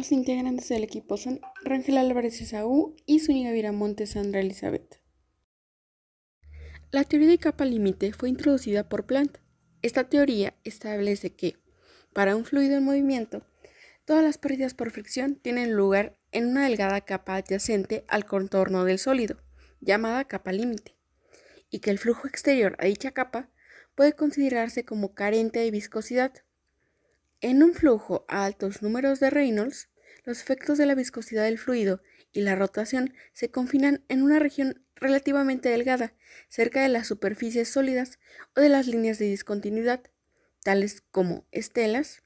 Los integrantes del equipo son Rangel Álvarez Esaú y Zúñiga Viramontes Sandra Elizabeth. La teoría de capa límite fue introducida por Planck. Esta teoría establece que, para un fluido en movimiento, todas las pérdidas por fricción tienen lugar en una delgada capa adyacente al contorno del sólido, llamada capa límite, y que el flujo exterior a dicha capa puede considerarse como carente de viscosidad. En un flujo a altos números de Reynolds, los efectos de la viscosidad del fluido y la rotación se confinan en una región relativamente delgada, cerca de las superficies sólidas o de las líneas de discontinuidad, tales como estelas.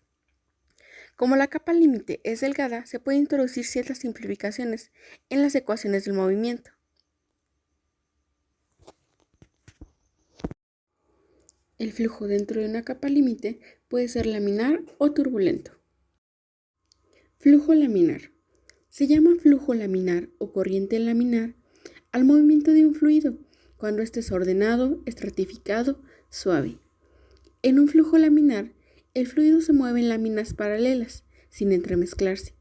Como la capa límite es delgada, se pueden introducir ciertas simplificaciones en las ecuaciones del movimiento. El flujo dentro de una capa límite puede ser laminar o turbulento. Flujo laminar. Se llama flujo laminar o corriente laminar al movimiento de un fluido cuando éste es ordenado, estratificado, suave. En un flujo laminar, el fluido se mueve en láminas paralelas, sin entremezclarse,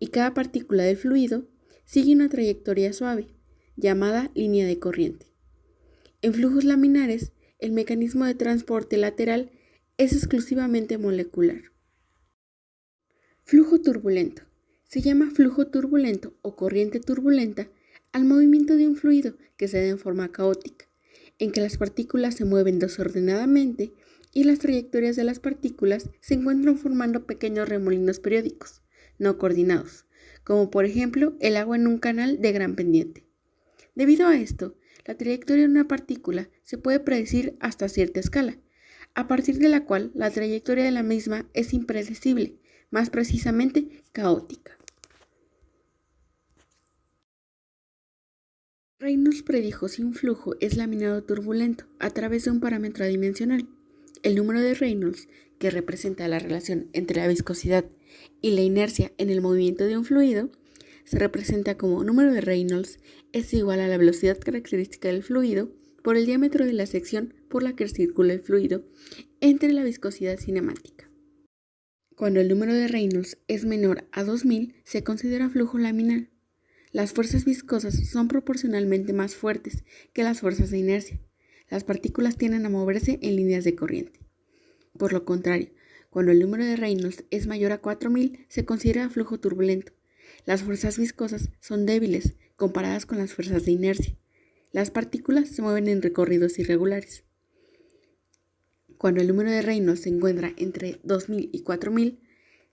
y cada partícula del fluido sigue una trayectoria suave, llamada línea de corriente. En flujos laminares, el mecanismo de transporte lateral es exclusivamente molecular. Flujo turbulento. Se llama flujo turbulento o corriente turbulenta al movimiento de un fluido que se da en forma caótica, en que las partículas se mueven desordenadamente y las trayectorias de las partículas se encuentran formando pequeños remolinos periódicos, no coordinados, como por ejemplo el agua en un canal de gran pendiente. Debido a esto, la trayectoria de una partícula se puede predecir hasta cierta escala, a partir de la cual la trayectoria de la misma es impredecible, más precisamente caótica. Reynolds predijo si un flujo es laminar o turbulento a través de un parámetro adimensional. El número de Reynolds, que representa la relación entre la viscosidad y la inercia en el movimiento de un fluido, se representa como número de Reynolds es igual a la velocidad característica del fluido por el diámetro de la sección por la que circula el fluido entre la viscosidad cinemática. Cuando el número de Reynolds es menor a 2000, se considera flujo laminar. Las fuerzas viscosas son proporcionalmente más fuertes que las fuerzas de inercia. Las partículas tienden a moverse en líneas de corriente. Por lo contrario, cuando el número de Reynolds es mayor a 4000, se considera flujo turbulento. Las fuerzas viscosas son débiles comparadas con las fuerzas de inercia. Las partículas se mueven en recorridos irregulares. Cuando el número de Reynolds se encuentra entre 2000 y 4000,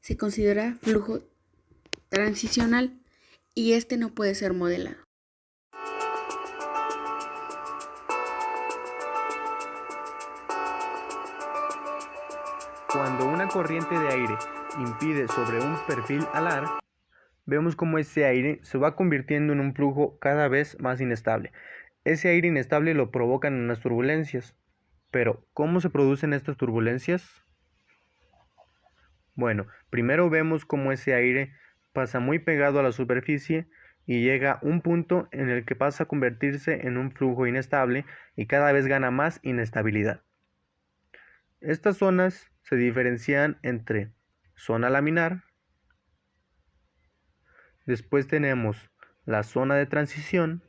se considera flujo transicional y este no puede ser modelado. Cuando una corriente de aire impide sobre un perfil alar, vemos cómo ese aire se va convirtiendo en un flujo cada vez más inestable. Ese aire inestable lo provocan unas turbulencias. Pero, ¿cómo se producen estas turbulencias? Bueno, primero vemos cómo ese aire pasa muy pegado a la superficie y llega a un punto en el que pasa a convertirse en un flujo inestable y cada vez gana más inestabilidad. Estas zonas se diferencian entre zona laminar, después tenemos la zona de transición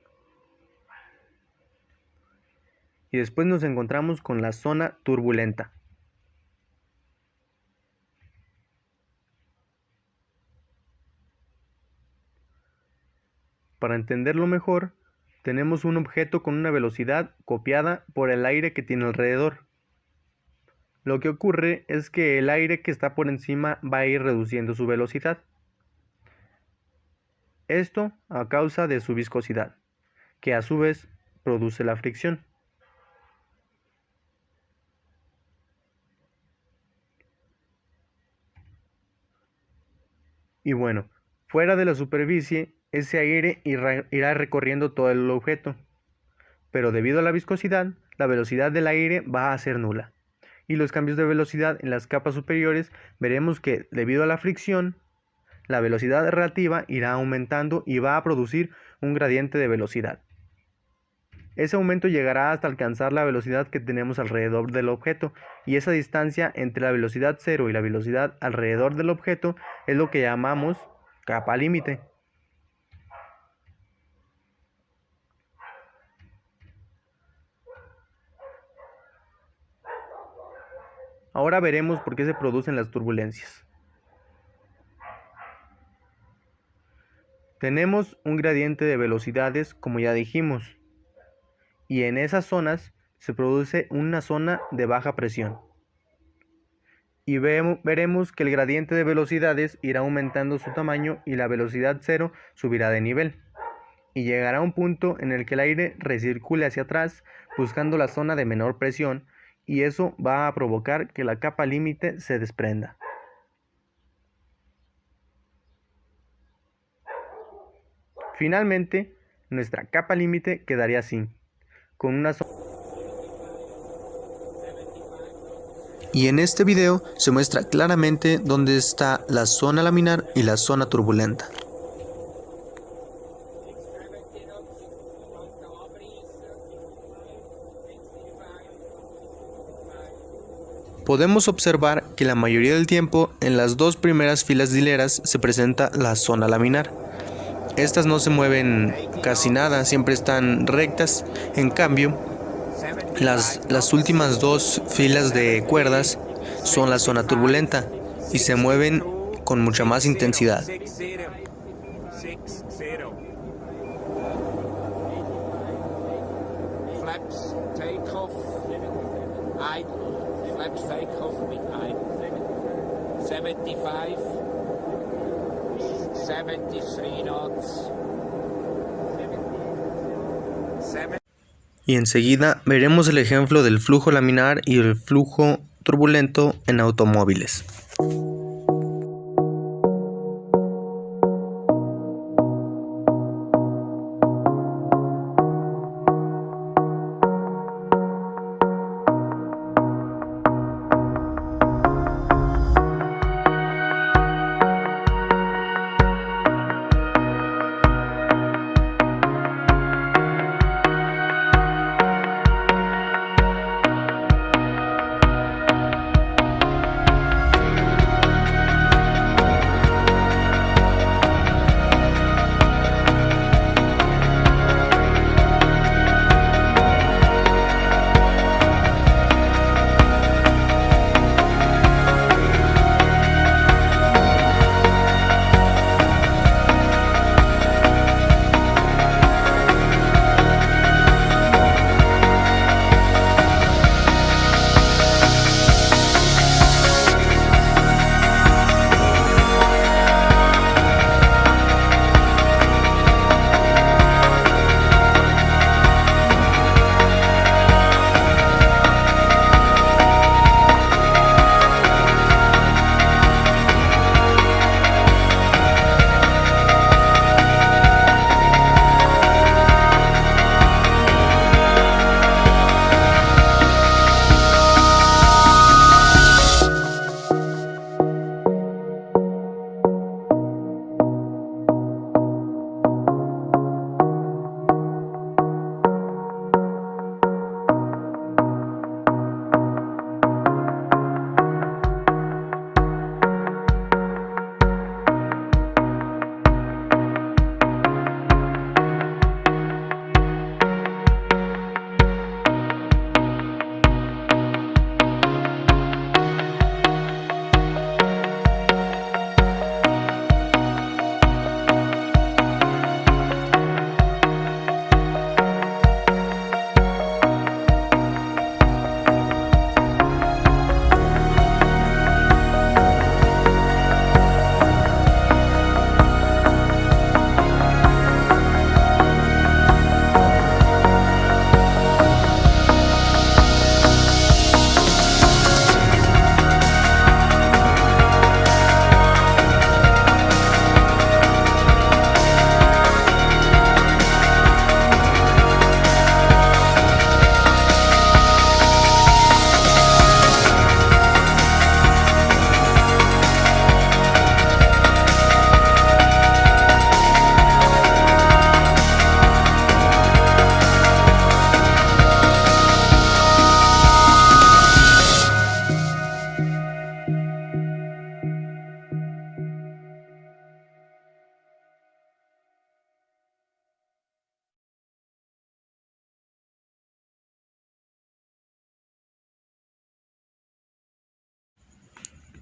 y después nos encontramos con la zona turbulenta. Para entenderlo mejor, tenemos un objeto con una velocidad copiada por el aire que tiene alrededor. Lo que ocurre es que el aire que está por encima va a ir reduciendo su velocidad. Esto a causa de su viscosidad, que a su vez produce la fricción. Y bueno, fuera de la superficie, ese aire irá recorriendo todo el objeto, pero debido a la viscosidad, la velocidad del aire va a ser nula. Y los cambios de velocidad en las capas superiores veremos que debido a la fricción, la velocidad relativa irá aumentando y va a producir un gradiente de velocidad. Ese aumento llegará hasta alcanzar la velocidad que tenemos alrededor del objeto, y esa distancia entre la velocidad cero y la velocidad alrededor del objeto es lo que llamamos capa límite. Ahora veremos por qué se producen las turbulencias. Tenemos un gradiente de velocidades, como ya dijimos, y en esas zonas se produce una zona de baja presión. Y veremos que el gradiente de velocidades irá aumentando su tamaño y la velocidad cero subirá de nivel. Y llegará a un punto en el que el aire recircule hacia atrás buscando la zona de menor presión, y eso va a provocar que la capa límite se desprenda. Finalmente, nuestra capa límite quedaría así, con una zona. Y en este video se muestra claramente dónde está la zona laminar y la zona turbulenta. Podemos observar que la mayoría del tiempo en las dos primeras filas de hileras se presenta la zona laminar. Estas no se mueven casi nada, siempre están rectas. En cambio, las últimas dos filas de cuerdas son la zona turbulenta y se mueven con mucha más intensidad. Flaps takeoff with idle. 75, 73 knots. Y enseguida veremos el ejemplo del flujo laminar y el flujo turbulento en automóviles.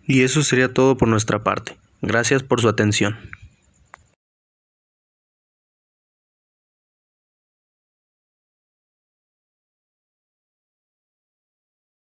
Y eso sería todo por nuestra parte. Gracias por su atención.